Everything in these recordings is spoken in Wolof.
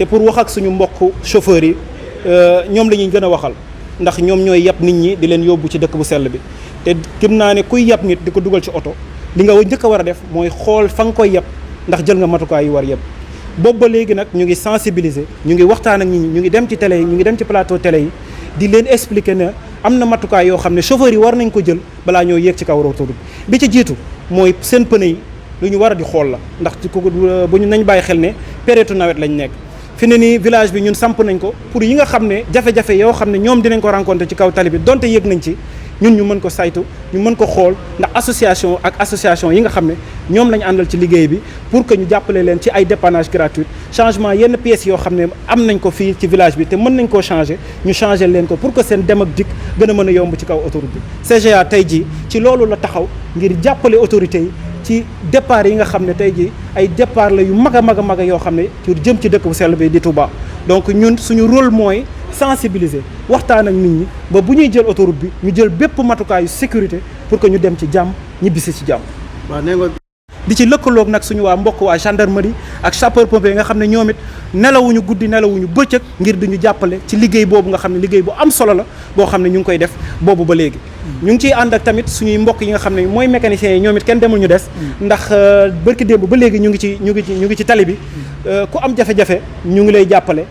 c'est pour wax ak suñu mbokk chauffeurs yi ñoom la ñuy gën a waxal ndax ñoom ñooy yab nit ñi di leen yóbbu ci dëkk bu sell bi te gëm naa ne kuy yab nit di ko dugal ci oto li nga njëkk a war a def mooy xool fa nga koy yab ndax jël nga matukaay yu war yëpp boobu ba léegi nag ñu ngi sensibiliser ñu ngi waxtaan ak nit ñi ñu ngi dem ci télé yi ñu ngi dem ci plateau télé yi di leen expliquer ne am na matukaay yoo xam ne chauffeurs yi war nañ ko jël balaa ñoo yéeg ci kaw autoroute bi ci jiitu mooy seen pneu yi lu ñu war a di xool la ndax ci ko bu ñu nañ bàyyi xel ne période nawet lañ nekk fi ne nii village bi ñun samp nañ ko pour yi nga xam ne jafe-jafe yoo xam ne ñoom dinañ ko rencontrer ci kaw tali bi donte yëg nañ ci ñun ñu mën ko saytu ñu mën ko xool ndax association yi nga xam ne ñoom lañu àndal ci liggéey bi pour que ñu jàppale leen ci ay dépannage gratuit changement yenn pièces yoo xam ne am nañ ko fii ci village bi te mën nañ koo changer ñu changer leen ko pour que seen dem ak dikk gën a mën a yomb ci kaw autoroute bi CGA tey jii ci loolu la taxaw ngir jàppale autorités yi ci départ yi nga xam ne tey jii ay départ la yu mag a mag yoo xam ne ci jëm ci dëkk bu sell bi di Touba donc ñun suñu rôle mooy sensibiliser waxtaan ak nit ñi ba bu ñuy jël autoroute bi ñu jël bépp matukaayu sécurité pour que ñu dem ci jàmm ñibbisi ci jàmm. waaw nee nga di ci lëkkaloog nag suñu waa mbokk waa gendarmerie ak sapeur pompier nga xam ne ñoom it nelawuñu guddi nelawuñu bëccëg ngir duñu jàppale ci liggéey boobu nga xam ne liggéey bu am solo la boo xam ne ñu ngi koy def boobu ba léegi. ñu ngi ciy ànd ak tamit suñuy mbokk yi nga xam ne mooy mécaniciens yi ñoom it kenn demul ñu des. ndax barki démb ba léegi ñu ngi ci tali bi. ku am jafe-jafe ñu ngi lay jàppale.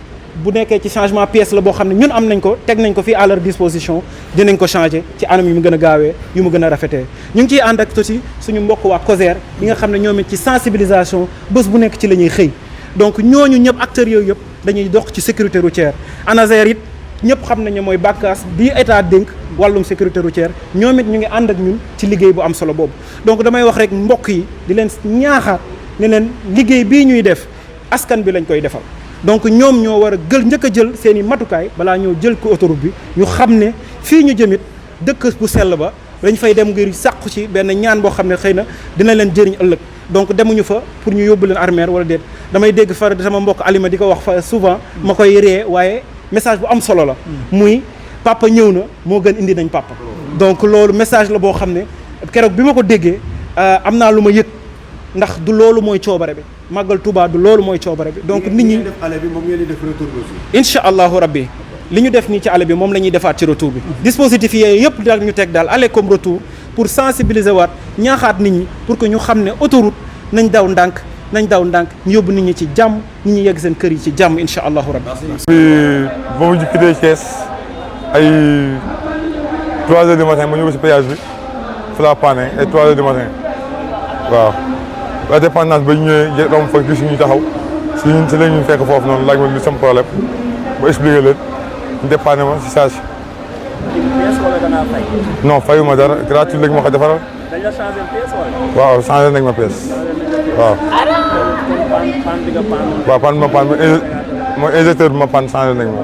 bu nekkee ci changement pièce la boo xam ne ñun am nañ ko teg nañ ko fii à leur disposition dinañ ko changer ci anam yu mu gën a gaawee yu mu gën a rafetee ñu ngi ciy ànd ak aussi suñu mbokk waa COSER bi nga xam ne ñoom it ci sensibilisation bés bu nekk ci la ñuy xëy donc ñooñu ñëpp acteurs yooyu yëpp dañuy dox ci sécurité routière ANASER it ñëpp xam nañ ne mooy bànqaas bi état dénk wàllum sécurité routière ñoom it ñu ngi ànd ak ñun ci liggéey bu am solo boobu donc damay wax rek mbokk yi di leen ñaaxaat ne leen liggéey bii ñuy def askan bi lañ koy defal donc ñoom ñoo war a njëkk a jël seen i matukaay balaa ñoo jël ko autoroute bi ñu xam ne fii ñu jëmit dëkk bu sell ba dañ fay dem ngir sàqu ci benn ñaan boo xam ne xëy na dina leen jëriñ ëllëg donc demuñu fa pour ñu yóbbu leen armeer wala déet damay dégg far sama mbokk Alima di ko wax fa souvent ma koy ree waaye message bu am solo la muy papa ñëw na moo gën indi nañ papa donc loolu message la boo xam ne keroog bi ma ko déggee am naa lu ma yëg ndax du loolu mooy coobare bi màggal Touba du loolu mooy coobare bi donc nit ñi def ale bi moom ngeen di def retour bi aussi. incha allahu rabbi li ñu def nii ci ale bi moom la ñuy defaat ci retour bi dispositif yooyu yëpp daal ñu teg daal aller comme retour pour sensibiliser waat ñaaxaat nit ñi pour que ñu xam ne autoroute nañ daw ndànk ñu yóbbu nit ñi ci jàmm nit ñi yegg seen kër yi ci jàmm incha allahu rabbi. ba mu quitté Thiès ay 3 heures du matin ma ñëw si péage bi fa la panne ay 3 heures du matin waaw. la dépendance ba ñu ñëwee romb fa gis ñu taxaw si la ñu fekk foofu noonu laaj ma lu sama problème ba expliqué leen ñu dépanné ma si saa si. non fayu ma dara gratuit léegi ma ko defaral. dañ la changé pièce wala. waaw changé nañ ma pièce waaw. waaw pan mooy injecteur bi ma pan changé nañ ma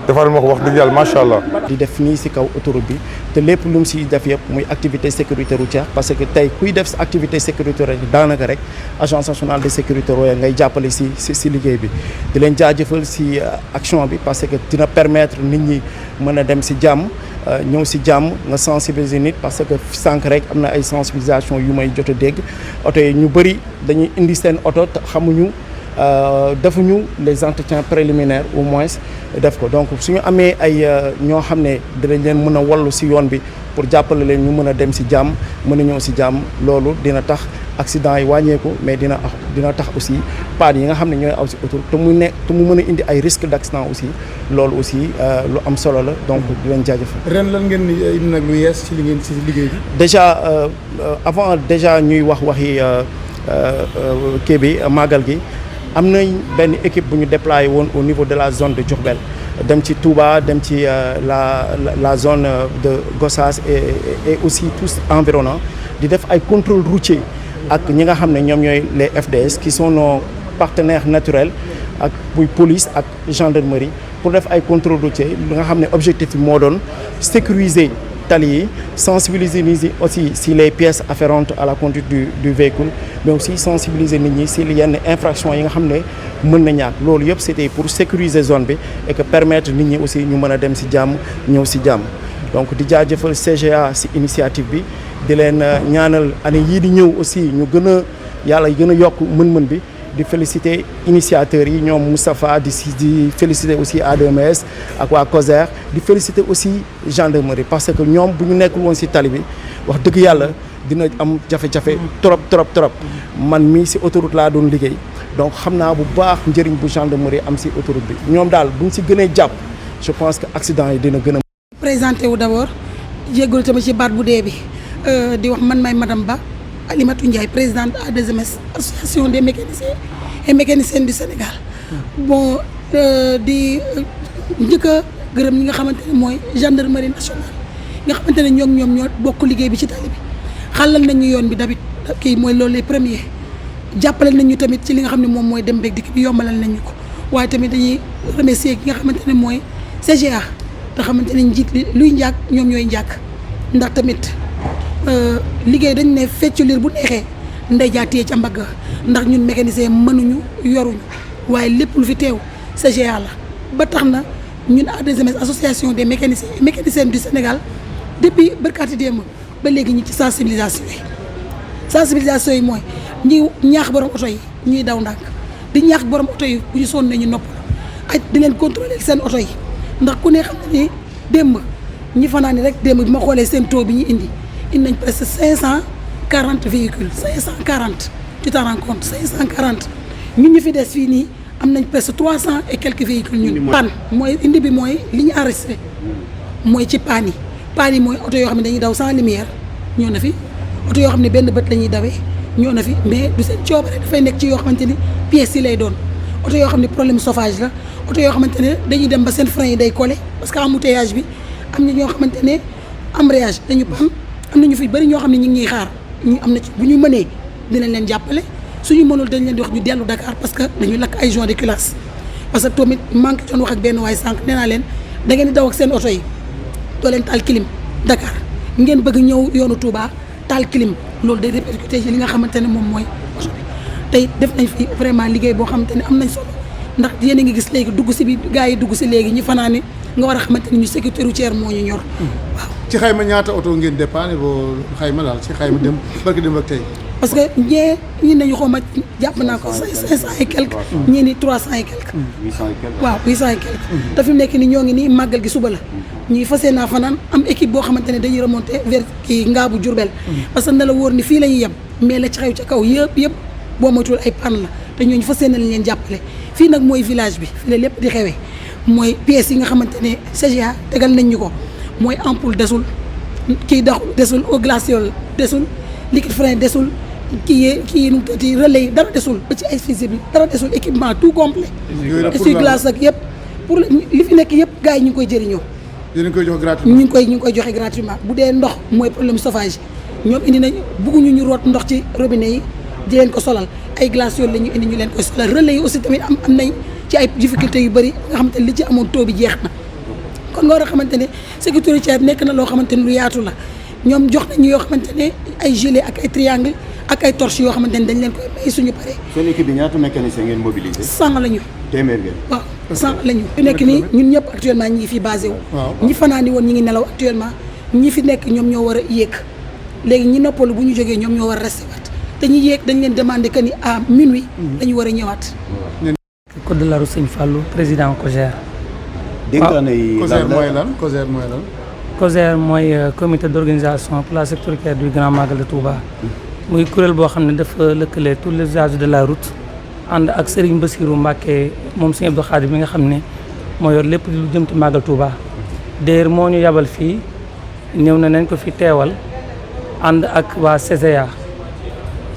defaral ma ko wax dëgg yàlla macha allah. di def nii si kaw autoroute bi te lépp lu mu si def yëpp muy activité sécurité routière parce que tey kuy def sa activité sécurité routière daanaka rek agence nationale de sécurité routière ngay jàppale si liggéey bi di leen jaajëfal si action bi parce que dina permettre nit ñi mën a dem si jàmm ñëw si jàmm nga sensibiliser nit parce que sànq rek am na ay sensibilisation yu may jot a dégg oto yi ñu bëri dañuy indi seen oto te xamuñu defuñu les entretiens préliminaires au moins def ko donc suñu amee ay ñoo xam ne dinañ leen mën a wallu si yoon bi pour jàppale leen ñu mën a dem si jàmm mën a ñëw si jàmm loolu dina tax accident yi wàññeeku mais dina tax aussi panne yi nga xam ne ñooy aw si autoroute te mu mën a indi ay risques d'accident aussi loolu aussi lu am solo la donc di leen jaajëfal. ren lan ngeen indi nag lu yees ci li ngeen ci liggéey bi. déjà avant déjà ñuy waxi kii bi màggal gi. am nañ benn équipe bu ñu déployé woon au niveau de la zone de Diourbel dem ci Touba dem ci la zone de Gossas et aussi tous environnants di def ay contrôle routier ak ñi nga xam ne ñoom ñooy les FDS qui sont nos partenaires naturels ak buy police ak gendarmerie pour def ay contrôle routier li nga xam ne objectif bi moo doon sécuriser tali yi sensibiliser nit ñi aussi si les pièces afférentes à la conduite du véhicule mais aussi sensibiliser nit ñi si yenn infractions yi nga xam ne mën na ñàkk loolu yëpp c'était pour sécuriser zone bi et que permettre nit ñi aussi ñu mën a dem si jàmm ñëw si jàmm donc di jaajëfal CGA si initiative bi di leen ñaanal année yii di ñëw aussi ñu gën a yàlla gën a yokk mën-mën bi di féliciter initiateurs yi ñoom Moustapha di féliciter aussi A2MS ak waa COSER di féliciter aussi gendarmerie parce que ñoom bu ñu nekkul woon ci tali bi wax dëgg yàlla dina am jafe-jafe trop man mii ci autoroute laa doon liggéey donc xam naa bu baax njëriñ bu gendarmerie am ci autoroute bi ñoom daal buñ ci gënee jàpp je pense que accident yi dina gën a présenté wu d'abord jégalu tamit ci baat bu dee bi di wax man may madame Ba Alimatou Ndiaye présidente A2MS association des mécaniciens et mécaniciennes du Sénégal bon di njëkk a gërëm ñi nga xamante ne mooy gendarmerie nationale nga xamante ne ñoom ñoo bokk liggéey bi ci tali bi xàllal nañ ñu yoon bi tamit kii mooy loolu les premiers jàppale nañ ñu tamit ci li nga xam ne moom mooy dem beeg dikk bi yombalal nañ ñu ko waaye tamit dañuy remercier ki nga xamante ne mooy CGA te xamante ne njiit li luy njàkk ñoom ñooy njàkk ndax tamit liggéey dañ ne feccu liir bu neexee ndey jaa téye ca mbagg ndax ñun mécanicien mënuñu yoruñu waaye lépp lu fi teew CGA la ba tax na ñun A2MS association des mécaniciens et mécaniciennes du Sénégal depuis barkaati démb ba léegi ñi ci sensibilisation yi mooy ñi ñaax borom oto yi ñuy daw ndànk di ñaax borom oto yi bu ñu sonn nañu nopp ay di leen contrôler seen oto yi ndax ku ne xam ne ni démb ñi fanaan rek démb bi ma xoolee seen taux bi ñu indi nañ presque 540 véhicules 540 tu t'en rends compte 540 ñun ñu fi des fii nii am nañ presque 300 et quelques véhicules ñun. panne mooy indi bi mooy li ñu enregistré mooy ci panne yi mooy oto yoo xam ne dañuy daw sans lumière ñoo na fi oto yoo xam ne benn bët la ñuy dawee ñoo na fi mais du seen coobare dafay nekk ci yoo xamante ni pièces yi lay doon oto yoo xam ne problème chauffage la oto yoo xamante ne dañuy dem ba seen frein yi day collé parce que embouteillage bi am na ñoo xamante ne embrayage dañu pan am na ñu fi bëri ñoo xam ne ñu ngi ñuy xaar ñu am na ci bu ñu mënee dinañ leen jàppale suñu mënul dañ leen di wax ñu dellu Dakar parce que dañu lakk ay joints de culasse parce que tamit manqué doon wax ak benn waay sànq nee naa leen da ngeen di daw ak seen oto yi doo leen taal clim Dakar ngeen bëgg ñëw yoonu Touba taal clim loolu day répercuté ci li nga xamante ne moom mooy oto bi tey def nañ fi vraiment liggéey boo xamante ne am nañ solo ndax yéen a ngi gis léegi dugg si bi gars yi dugg si léegi ñi fanaani nga war a xamante ni ñu sécurité routière moo ñu ñor waaw. ci xayma ñaata oto ngeen dépanné boo xayma daal ci xayma dem barki dem ak tey. parce que ñii nañu xaw ma jàpp naa ko 500 et quelque ñii ni 300 et quelque 800 et quelque. waaw 800 et quelque te fi mu nekk ni ñoo ngi nii màggal gi suba la ñuy fas yéene fanaan am équipe boo xamante ne dañuy remonter vers kii Ngaabu Diourbel parce que na la wóor ni fii la ñuy yem mais la ci xew ca kaw yëpp boo moytuwul ay panne la te ñooñu fas yéene lañ leen jàppale fii nag mooy village bi fii la lépp di xewee mooy pièces yi nga xamante ne CGA tegal nañ ñu ko mooy ampoule desul kii desul eau glaciale desul liquide frein desul kii nu mu tëddee relais yi dara desul ba ci ay fusibles dara desul équipement tout complet essuie-glace ak yëpp pour li fi nekk yëpp gars yi ñu ngi koy jëriñoo. yéen a ngi koy jox gratuitement. ñu ngi koy joxe gratuitement bu dee ndox mooy problème chauffage ñoom indi nañ bugguñu ñu root ndox ci robinet yi di leen ko solal ay glace yooyu la ñu indi ñu leen koy solal relais yi aussi tamit am nañ ci ay difficultés yu bëri nga xamante ne li ci amoon taux bi jeex na kon nga war a xamante ne sécurité routière nekk na loo xamante ne lu yaatu la ñoom jox nañu yoo xamante ne ay gilet ak ay triangle ak ay torches yoo xamante ne dañ leen koy may suñu paree. seen équipe bi ñaata mécanicien ngeen mobilisé. 100 la ñu. téeméer ngeen. waaw 100 la ñu. fi nekk nii ñun ñëpp actuellement ñi ngi fi basé wu. ñi fanaani woon ñi ngi nelaw actuellement ñi fi nekk ñoom ñoo war a yéeg léegi ñi noppalu bu ñu jógee ñoom ñoo war a resté waat te ñi yéeg dañ leen demandé que ni à minuit. dañu war a ñëwaat. code de la route Sëñ Fallou président COJER. dénkaane yi COJER mooy lan COJER mooy lan. COJER mooy comité d'organisation pour la sécurité du Grand Magal de Touba. muy kuréel boo xam ne dafa lëkkale tous les usagers de la route ànd ak Serigne Bassirou Mbacké moom Serigne Abdou Khadir bi nga xam ne moo yor lépp lu jëm ci Magal Touba. d'ailleurs moo ñu yabal fii ñëw na nañ ko fi teewal ànd ak waa CGA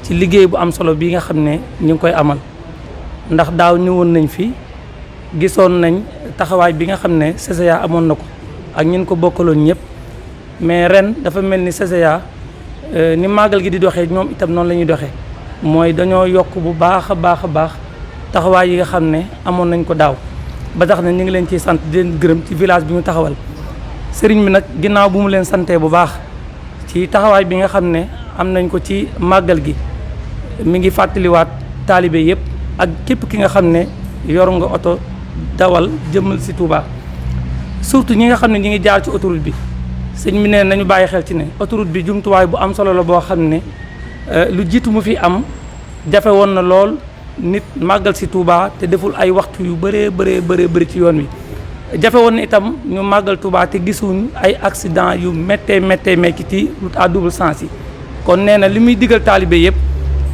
ci liggéey bu am solo bi nga xam ne ñu ngi koy amal ndax daaw ñëwoon nañ fi gisoon nañ taxawaay bi nga xam ne CGA amoon na ko ak ñun ko bokkaloon ñëpp mais ren dafa mel ni CGA ni màggal gi di doxee ñoom itam noonu la ñuy doxee mooy dañoo yokk bu baax a baax taxawaay yi nga xam ne amoon nañ ko daaw ba tax na ñu ngi leen ciy sant di leen gërëm ci village bi ñu taxawal sëriñ bi nag ginnaaw bu mu leen santee bu baax ci taxawaay bi nga xam ne am nañ ko ci màggal gi mi ngi fàttaliwaat taalibe yëpp ak képp ki nga xam ne yor nga oto dawal jëmal si Touba surtout ñi nga xam ne ñi ngi jaar ci autoroute bi sëñ bi ne nañu bàyyi xel ci ne autoroute bi jumtuwaay bu am solo la boo xam ne lu jiitu mu fi am jafe woon na lool nit màggal si Touba te deful ay waxtu yu bëri ci yoon wi jafe woon na itam ñu màggal Touba te gisuñ ay accident yu méttee mekki ci route à double sens yi kon nee na li muy digal taalibe yëpp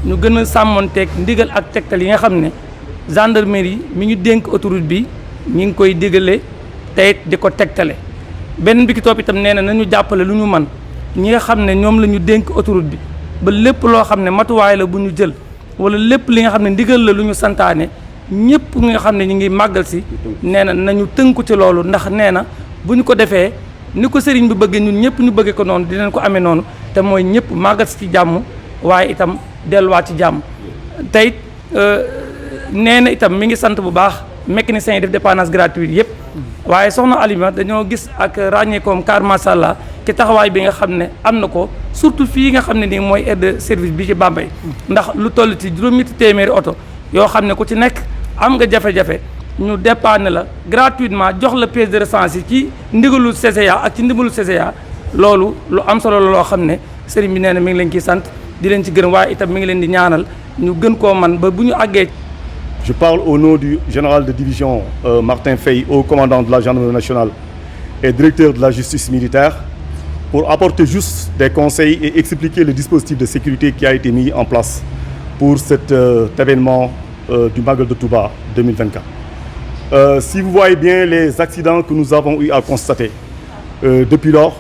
ñu gën a sàmmonteeg ndigal ak tegtal yi nga xam ne gendarmerie mi ñu dénk autoroute bi ñi ngi koy digale teyit di ko tegtale benn bi ki topp itam nee na nañu jàppale lu ñu man ñi nga xam ne ñoom la ñu dénk autoroute bi ba lépp loo xam ne matuwaay la bu ñu jël wala lépp li nga xam ne ndigal la lu ñu santaane ñëpp nga xam ne ñu ngi màggal si nee na nañu tënku ci loolu ndax nee na bu ñu ko defee ni ko sëriñ bi bëggee ñun ñëpp ñu bëggee ko noonu dinañ ko amee noonu te mooy ñëpp màggal si ci jàmm waaye itam delluwaat ci jàmm tey nee na itam mi ngi sant bu baax mécaniciens yi def dépannage gratuite yëpp waaye soxna Alima dañoo gis ak ràññeekoom car masàllaa ci taxawaay bi nga xam ne am na ko surtout fii nga xam ne nii mooy aire de service bi ci Bambey ndax lu toll ci juróomi téeméeri oto yoo xam ne ku ci nekk am nga jafe-jafe ñu dépanner la gratuitement jox la pièce de rechange yi ci ndigalu CCA ak ci ndigalu CCA loolu lu am solo la loo xam ne sëriñ bi nee na mi ngi leen ciy sant di leen ci gërëm waaye itam mi ngi leen di ñaanal ñu gën koo man ba bu ñu àggee. Je parle au nom du général de division Martin Faye, haut commandant de la gendarmerie nationale et directeur de la justice militaire, pour apporter juste des conseils et expliquer le dispositif de sécurité qui a été mis en place pour cet événement du Magal de Touba 2024. Si vous voyez bien, les accidents que nous avons eu à constater depuis lors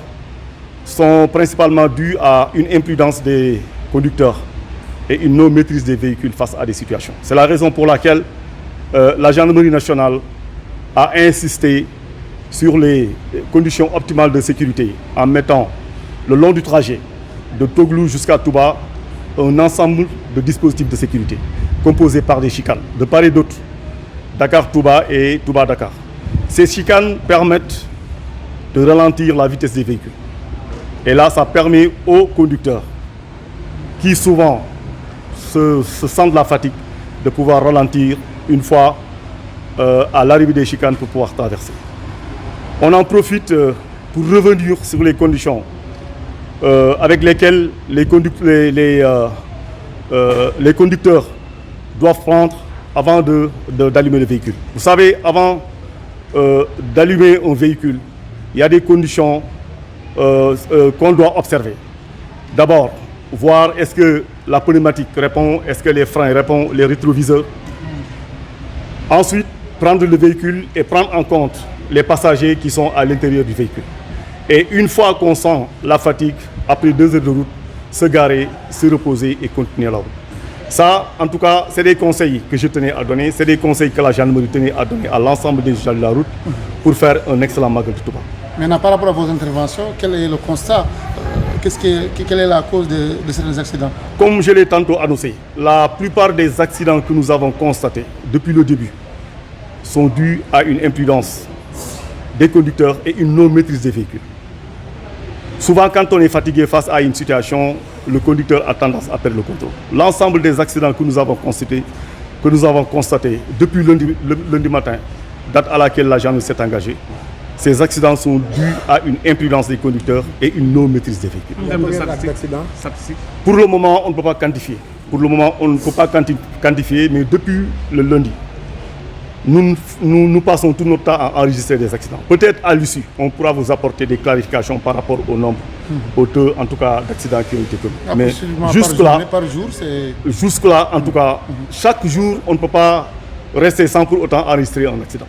sont principalement dus à une imprudence des conducteurs et une non-maîtrise des véhicules face à des situations. C'est la raison pour laquelle la gendarmerie nationale a insisté sur les conditions optimales de sécurité en mettant le long du trajet de Toglou jusqu'à Touba un ensemble de dispositifs de sécurité composés par des chicanes de part et d'autre, Dakar-Touba et Touba-Dakar. Ces chicanes permettent de ralentir la vitesse des véhicules. Et là, ça permet aux conducteurs qui souvent se sentent la fatigue de pouvoir ralentir une fois à l'arrivée des chicanes pour pouvoir traverser. On en profite pour revenir sur les conditions avec lesquelles les conducteurs doivent prendre avant d'allumer le véhicule. Vous savez, avant d'allumer un véhicule, il y a des conditions qu'on doit observer. D'abord, voir est-ce que la pneumatique répond, est-ce que les freins répondent, les rétroviseurs. Ensuite, prendre le véhicule et prendre en compte les passagers qui sont à l'intérieur du véhicule. Et une fois qu'on sent la fatigue, après 2 heures de route, se garer, se reposer et continuer la route. Ça, en tout cas, c'est des conseils que je tenais à donner, c'est des conseils que la gendarmerie tenait à donner à l'ensemble des usagers de la route pour faire un excellent Magal de Touba. Maintenant, par rapport à vos interventions, quel est le constat quelle est la cause de ces accidents? Comme je l'ai tantôt annoncé, la plupart des accidents que nous avons constatés depuis le début sont dus à une imprudence des conducteurs et une non-maîtrise des véhicules. Souvent, quand on est fatigué face à une situation, le conducteur a tendance à perdre le contrôle. L'ensemble des accidents que nous avons constatés depuis lundi matin, date à laquelle la gendarmerie s'est engagée, ces accidents sont dus à une imprudence des conducteurs et une non-maîtrise des véhicules. Pour le moment, on ne peut pas quantifier. Mais depuis le lundi, nous passons tout notre temps à enregistrer des accidents. Peut-être à l'issue, on pourra vous apporter des clarifications par rapport au nombre, au taux, en tout cas, d'accidents qui ont été commis. Mais jusque-là, en tout cas, chaque jour, on ne peut pas rester sans pour autant enregistrer un accident.